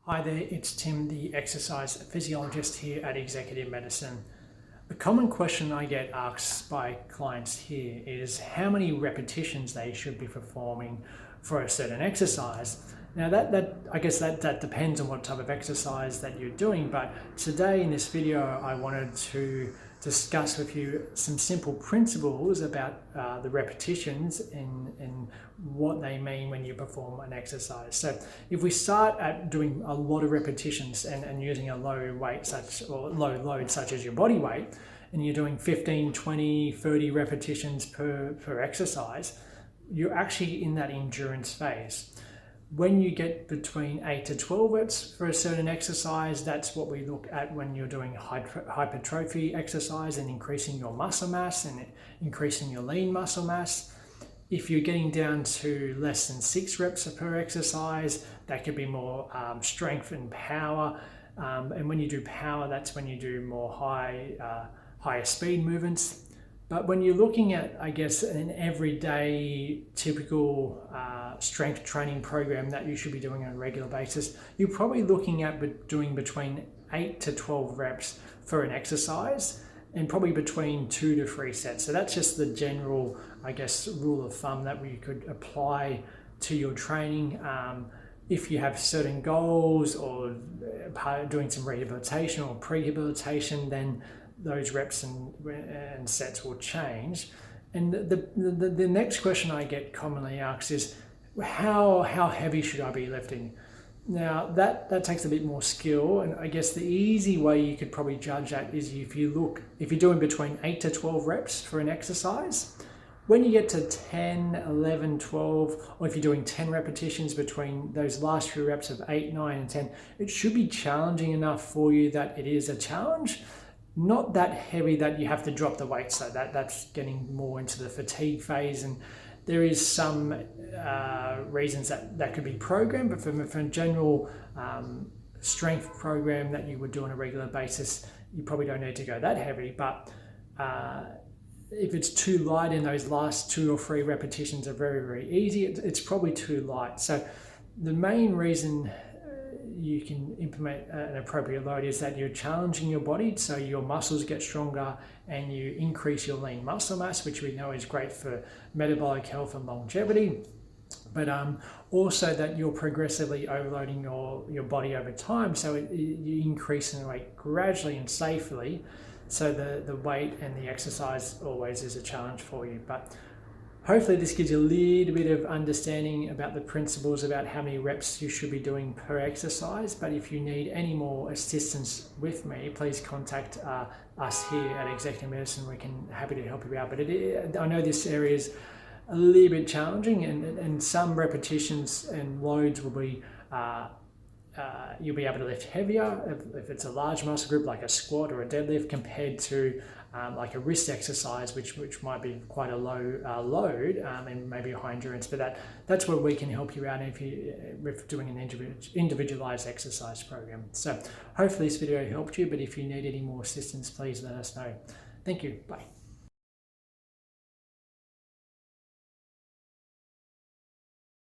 Hi there, it's Tim, the exercise physiologist here at Executive Medicine. A common question I get asked by clients here is how many repetitions they should be performing for a certain exercise. Now I guess that depends on what type of exercise that you're doing, but today in this video I wanted to discuss with you some simple principles about the repetitions and what they mean when you perform an exercise. So if we start at doing a lot of repetitions and using a low load such as your body weight, and you're doing 15, 20, 30 repetitions per exercise, you're actually in that endurance phase. When you get between 8 to 12 reps for a certain exercise, that's what we look at when you're doing hypertrophy exercise and increasing your muscle mass and increasing your lean muscle mass. If you're getting down to less than 6 reps per exercise, that could be more strength and power. And when you do power, that's when you do more higher speed movements. But when you're looking at, I guess, an everyday typical strength training program that you should be doing on a regular basis, you're probably looking at doing between 8 to 12 reps for an exercise and probably between 2 to 3 sets. So that's just the general, I guess, rule of thumb that we could apply to your training. If you have certain goals or doing some rehabilitation or prehabilitation, then those reps and sets will change. And the next question I get commonly asked is, how heavy should I be lifting? Now that takes a bit more skill, and I guess the easy way you could probably judge that is if you're doing between 8 to 12 reps for an exercise, when you get to 10, 11, 12, or if you're doing 10 repetitions between those last few reps of 8, 9, and 10, it should be challenging enough for you that it is a challenge. Not that heavy that you have to drop the weight, so that's getting more into the fatigue phase, and there is some reasons that could be programmed, but for a general strength program that you would do on a regular basis, you probably don't need to go that heavy. But if it's too light and those last 2 or 3 repetitions are very, very easy, it's probably too light. So the main reason you can implement an appropriate load is that you're challenging your body so your muscles get stronger and you increase your lean muscle mass, which we know is great for metabolic health and longevity, but also that you're progressively overloading your body over time, so you increase in weight gradually and safely, so the weight and the exercise always is a challenge for you. But hopefully this gives you a little bit of understanding about the principles about how many reps you should be doing per exercise. But if you need any more assistance with me, please contact us here at Executive Medicine. We're happy to help you out. But I know this area is a little bit challenging, and some repetitions and loads will be you'll be able to lift heavier if it's a large muscle group like a squat or a deadlift, compared to like a wrist exercise, which might be quite a low load and maybe a high endurance. But that's where we can help you out if you're doing an individualized exercise program. So hopefully this video helped you, but if you need any more assistance, please let us know. Thank you. Bye.